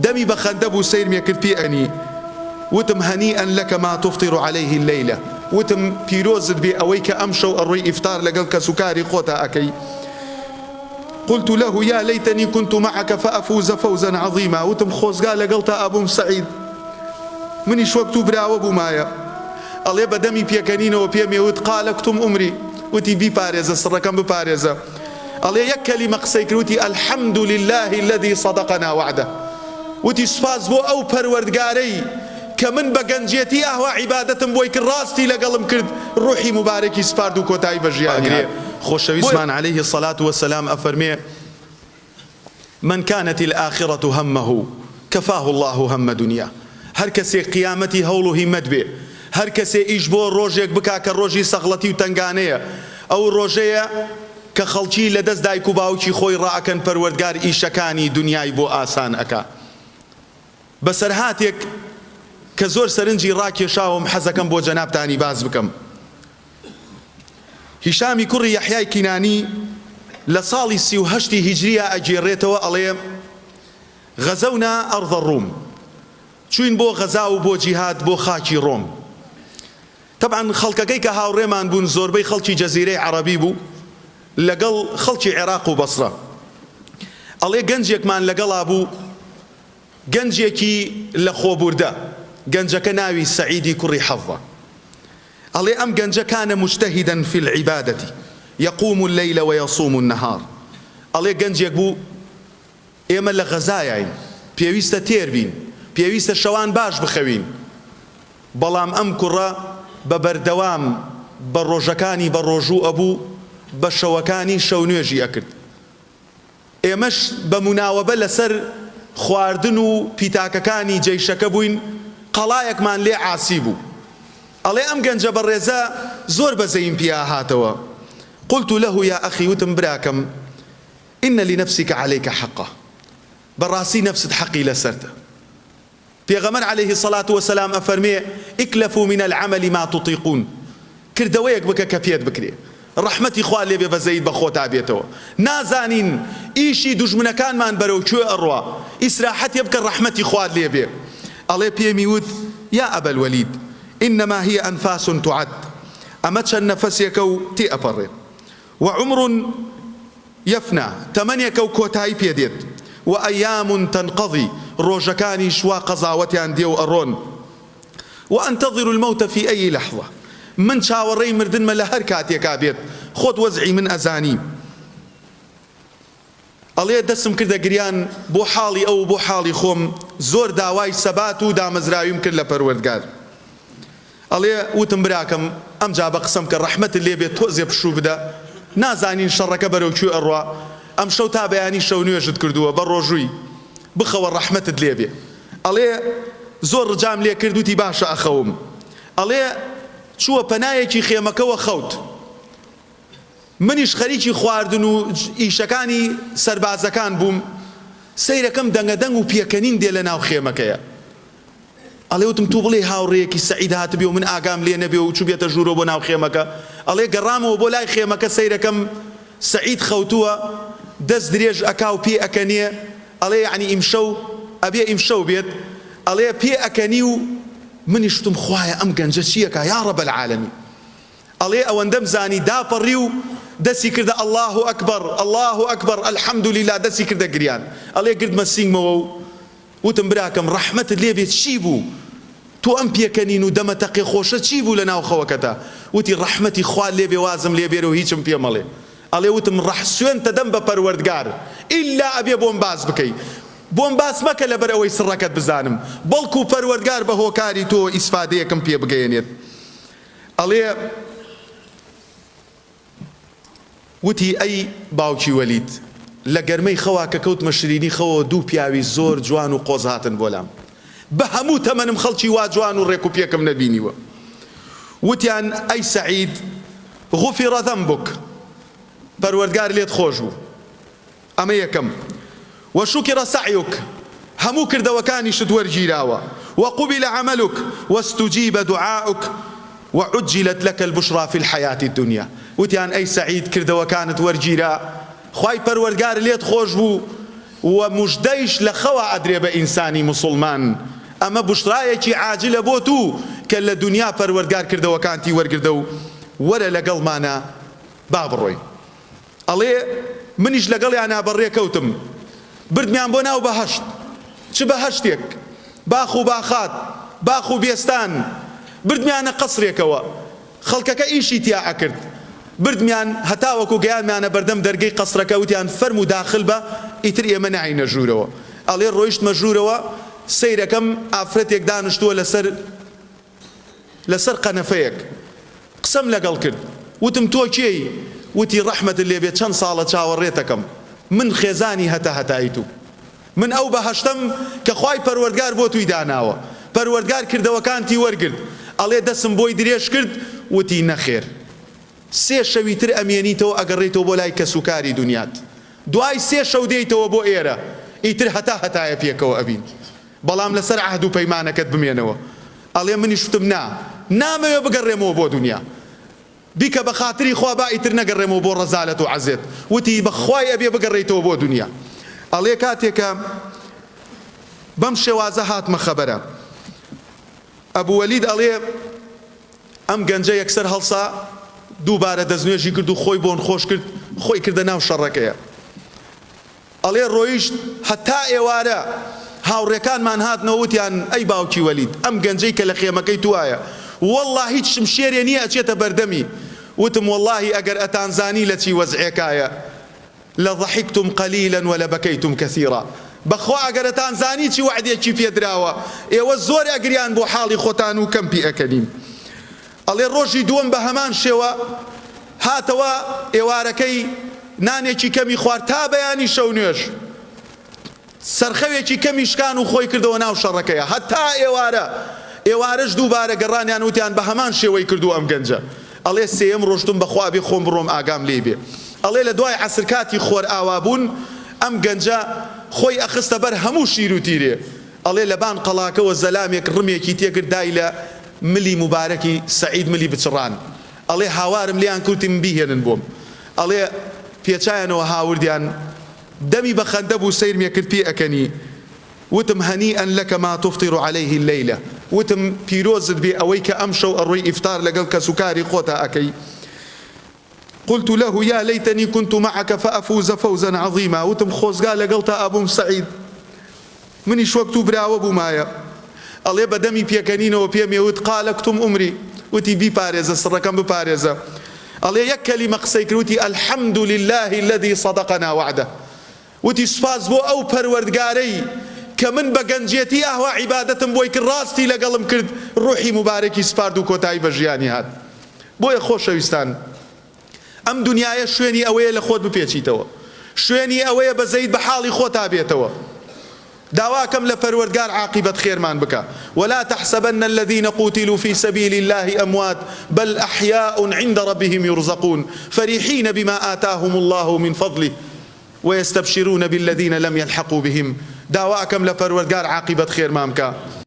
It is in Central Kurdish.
دەمی بە خەندە بوو سەیرمێ کرد پێ ئەنی وتم هەنیئەن لەکە ما تفطر عليه الليلة وتم پیرۆزت بێ ئەوەی کە ئەم شەو ئەڕۆی ئیفتار لەگەڵ کەس و کاری خۆتە ئەکەی. قلت له يا ليتني كنت معك فأفوز فوزا عظيما وتم خۆزگا لەگەڵ تا ئەبووم سەعید منیش وەک تو براوە بوومایە. ئەڵێ بەدەمی پێکەنینەوە پێمێوت قال اكتم أمري وتی بیپارێزە سڕەکەم بپارێزە. ئەڵێ یەک کەلیمە قسەی کرد وتی الحمد لله الذي صدقنا وعده وتی سوپاس بۆ ئەو پەروەردگارەی کە من بە گەنجێتی ئاوا عیبادەتم بۆی کرد ڕاستی لەگەڵم کرد ڕوحی مبارەکی سپارد و کۆتایی بە ژیانی. خۆشەویستمان عليه الصلاة والسلام ئەفەرمێ من كانت الآخرة همه كفاه الله هم دنيا. هەر کەسێک قیامەتی هەوڵ و هیممەت بێ هەر کەسێ ئیش بۆ ڕۆژێک بکا کە ڕۆژی سەغڵەتی و تنگانەیە ئەو ڕۆژەیە کە خەڵکی لە دەست دایک و باوکی خۆی ڕائەکەن پەروەردگار ئیشەکانی دنیای بۆ ئاسان ئەکا. بەسەرهاتێک کە زۆر سەرنجی ڕاکێشاوم حەزەکەم بۆ جەنابتانی باز بکەم. هیشامی کوڕی یەحیای کینانی لە ساڵی 38 هیجریە ئەگێڕێتەوە ئەڵێ غەزەونا ئەرضە ڕووم چوین بۆ غەزا و بۆ جیهاد بۆ خاکی ڕۆم. طبعا خەڵکەکەی کە هاوڕێمان بوون زۆربەی خەڵکی جەزیرەی عەرەبی بوو لەگەڵ خەڵکی عێراق و بەسرە. ئەڵێ گەنجێکمان لەگەڵا بوو گەنجێکی لە خۆبوردە گەنجەکە ناوی سەعیدی کوڕی حەڤە. ئەڵێ ئەم گەنجە کانە مجتەهیدەن فی العیبادەتی یەقوم اللەیل وەیەصوم النەهار. ئەڵێ گەنجێک بوو ئێمە لە غەزایین پێویستە تێر بین پێویستە شەوان باش بخەوین بەڵام ئەم کوڕە بە بەردەوام بە ڕۆژەکانی بە ڕۆژوو ئەبوو بە شەوەکانی شەو نوێژی ئەکرد. ئێمەش بە مناوەبە لەسەر خواردن و پیتاکەکانی جەیشەکە بووین قەڵایەکمان لێ عاسی بوو. ئەڵێ ئەم گەنجە بەڕێزە زۆر بەزەیم پیا هاتەوە. قلت له يا أخي وتم براكم إن لنفسك عليك حقه بەڕاستی نفست حەقی لەسەرتە. پێغەمبەر عليه الصلاة والسلام ئەفەرمێ اكلفوا من العمل ما تطيقون کردەوەیەک بکە کە پێت بکرێ ڕەحمەتی خوا لێبێ بەزەید بە خۆتا بێتەوە. نازانین ئیشی دوژمنەکانمان بەرەو کوێ ئەڕوا ئیسراحەتێ بکە ڕەحمەتی خوا لێبێ. ئەڵێ پێمی وت یا ئەبا الولید إنما هي أنفاس تعد ئەمە چەند نەفەسێکە و تێ ئەپەڕێ وعمر يفنى تەمەنێکە و کۆتایی پێدێت وأيام تنقضي ڕۆژەکانی شوا قەزاوەتیان دێ و ئەڕۆن وأنتظر الموت في أي لحظة من چاوەڕێی مردنمە لە هەر کاتێکا بێت خۆت وەزعی من ئەزانی. ئەڵێ دەستم کردە گریان بۆ حاڵی ئەو بۆ حاڵی خۆم زۆر داوای سەبات و دامەزراویم کرد لە پەروەردگار. ئەڵێ وتم براکەم ئەمجا بە قسەم کە ڕەحمەتت لێ بێت تۆزێ پشوو بدە نازانین شەڕەکە بەرەو کوێ ئەڕوا ئەم شەو تا بەیانی شەو نوێژت کردووە بە ڕۆژووی بخەوە ڕەحمەتت لێ بێ. ئەڵێ زۆر ڕجام لێ کرد وتی باشە ئەخەوم. ئەڵێ چووە پەنایەکی خێمەکەوە خەوت منیش خەریکی خواردن و ئیشەکانی سەربازەکان بووم سەیرەکەم دەنگەدەنگ و پێکەنین دێ لە ناو خێمەکەیە. ئەڵێ وتم تو بڵێ هاوڕێیەکی سەعید هاتبێ و من ئاگام لێ نەبێ و چوو بێتە ژوورەوە بۆ ناو خێمەکە. ئەڵێ گەڕامەوە بۆ لای خێمەکە سەیرەکەم سەعید خەوتووە دەست درێژ ئەکا و پێ ئەکەنیە. ئەڵێ یعنی ئیمشەو ئەبێ ئیمشەو بێت. ئەڵێ پێ ئەکەنی و منیش وتم خوایە ئەم گەنجە چیەکە یا ڕەب العالەمین. ئەڵێ ئەوەندەم زانی داپەڕی و دەستی کردە الله ئەکبەر الله ئەکبەر الحەمدولیلا دەستی کردە گریان. ئەڵێ گردمە سینگمەوە و وتم براکەم ڕەحمەتت لێ بێت چی بوو تۆ ئەم پێکەنین و دەمەتەقی خۆشە چی بوو لە ناو خەوەکەتە؟ وتی ڕەحمەتی خوا لێ بێ وازم لێ بێرە و هیچم پێ مەڵێ. ئەڵێ وتم سوێنتە دەم بە پەروەردگار ئیلا ئەبێ بۆم باس بکەی بۆم باس مەکە لەبەر ئەوەی سڕەکەت بزانم بەڵکو پەروەردگار بە هۆکاری تۆ ئیسفادەیەکم پێ بگەێنێت. ئەڵێ وتی ئەی باوکی وەلید لە گەرمەی خەوا کە کەوتمە شرینی خەوە دوو پیاوی زۆر جوان و قۆز هاتن بۆ لام بە هەموو تەمەنم خەڵکی وا جوان و ڕێک و پێکم نەبینیوە. وتیان ئەی سەعید غوفیڕە ذەنبک پەروەردگار لێت خۆش بوو ئەمە یەکەم وشکر سعیک هەموو کردەوەکانیشت وەرگیراوە وقبل عملك واستجيب دعاؤك وعجلت لك البشرى في الحياة الدنيا. وتیان ئەی سەعید کردەوەکانت وەرگیرا خوای پەروەردگار لێت خۆش بوو ومجدەیش لە خەوا ئەدرێ بە ئینسانی مسلمان. ئەمە بشرایەکی عاجلە بۆ تو کە لە دنیا پەروەردگار کردەوەکانتی وەرگردە و وەرە لەگەڵمانە با بڕۆی. ئەڵێ منیش لەگەڵیان بەڕێ کەوتم، بردمیان بۆ ناو بەهەشت. چ بەهەشتێک؟ باخ و باخات، باخ و بێستان. بردمیانە قەسرێکەوە، خەڵکەکە ئیشی تیا ئەکرد. بردمیان هەتاوەکو گەیانمیانە بەردەم دەرگەی قەسرەکە، وتیان فەرموو داخل بە، ئیتر ئێمە ناینە ژوورەوە. ئەڵێ ڕۆیشتمە ژوورەوە، سەیرەکەم ئافرەتێک دانیشتووە لەسەر قەنەفەیەک. قسەم لەگەڵ کرد، وتم تۆ کێی؟ وتی ڕەحمەتت لێبێ چەند ساڵە چاوەڕێتەکەم، من خێزانی هەتایی تو، من ئەو بەهەشتم کە خوای پەروەردگار بۆ توی داناوە، پەروەردگار کردەوەکانتی وەرگرت. ئەڵێ دەسم بۆی درێژ کرد، وتی نەخێر، 3 شەوی تر ئەمێنیتەوە ئەگەڕێیتەوە بۆ لای کەسوکاری دنیات، دوای 3 شەو دێیتەوە بۆ ئێرە، ئیتر هەتایە پێکەوە ئەبین، بەڵام لەسەر عەهد و پەیمانەکەت بمێنەوە. ئەڵێ منیش وتم نامەوێ بگەڕێمەوە بۆ دنیا، بیکە بە خاتری خوا با ئیتر نەگەڕێمەوە بۆ ڕەزالەت و عەزێت. وتی بەخوای ئەبێ بگەڕێیتەوە بۆ دنیا. ئەڵێ کاتێکە بەم شێوازە هاتمە خەبەرە، ئەبوو وەلید ئەڵێ ئەم گەنجە یەکسەر هەڵسا، دووبارە دەستنوێژی کرد و خۆی بۆن خۆش کرد، خۆی کردە ناو شەڕەکەیە. ئەڵێ ڕۆیشت هەتا ئێوارە هاوڕێکانمان هاتنەوە، وتیان ئەی باوکی وەلید، ئەم گەنجەی کە لە خێمەکەی توایە والله هیچ شمشێرێ نییە ئەچێتە بەردەمی. وتم والله ئەگەر ئەتانزانی لە چی وەزعێکایە لەضەحیکتم قەلیلا وەلەبەکەیتم کەثیرا. بەخوا ئەگەر ئەتانزانی چی وعدێکی پێدراوە، ئێوە زۆر ئەگریان بۆ حاڵی خۆتان و کەمپی ئەکەنین. ئەڵێ ڕۆژی دووەم بە هەمان شێوە هاتەوە ئێوارەکەی نانێکی کەمی خوارد، تا بەیانی شەو نوێژ سەرخەوێکی کەمی شکان و خۆی کردەوە ناو شەڕەکەیە، هەتا ئێوارەش دووبارە گەڕانیان وتیان بە هەمان شێوەی کردو ئەم گەنجە. ئەڵێ سێم ڕۆژتم بەخوا بێ خۆم بڕۆم ئاگام لێ بێ. ئەڵێ لە دوای عەسر کاتی خۆر ئاوابوون ئەم گەنجە خۆی ئەخستە بەر هەموو شیر و تیرێ. ئەڵێ لەبان قەڵاکەوە زەلامێک ڕمێکی تێکرد دای لە ملی مبارەکی سەعید ملی بچڕان. ئەڵێ هاوارم لیان کورتیم بیهێنن بۆم. ئەڵێ پێچایەنەوە هاوردیان دەمی بە خەندە بوو سەیرمێ کرد پێ ئەکەنی. وتم هەنیئەن لەکە ما تفطر عليه الليلة، وتم پیرۆزت بێ ئەوەی کە ئەم شەو ئەڕۆی ئیفتار لەگەڵ کەسوکاری خۆتا ئەکەی. قلت له يا ليتني كنت معك فأفوز فوزا عظيما. وتم خۆزگا لەگەڵتا ئەبووم سەعید، منیش وەک تو براوە بوومایە. ئەڵێ بەدەمی پێکەنینەوە پێمێوت قال اكتم أمري، وتی بیپارێزە سڕەکەم بپارێزە. ئەڵێ یەک کەلیمە قسەی کرد، وتی الحمد لله الذي صدقنا وعده، وتی سوپاس بۆ ئەو پەروەردگارەی کە من بە گەنجێتی ئاوا عیبادەتم بۆی کرد، ڕاستی لەگەڵم کرد، ڕوحی مبارەکی سپارد و کۆتایی بە ژیانی هات. بۆیە خۆشەویستان، ئەم دنیاە شوێنی ئەوەیە لە خۆت بپێچیتەوە، شوێنی ئەوەیە بەزەید بە حاڵی خۆتا بێتەوە. داواکەم لە پەروەردگار عاقبەت خێرمان بکە. ولا تحسبن الذين قتلوا في سبيل الله أموات بل أحياء عند ربهم يرزقون فرحين بما آتاهم الله من فضله ويستبشرون بالذين لم يلحقوا بهم. داواکەم لە پەروەردگار عاقبەت خێرمان بکە.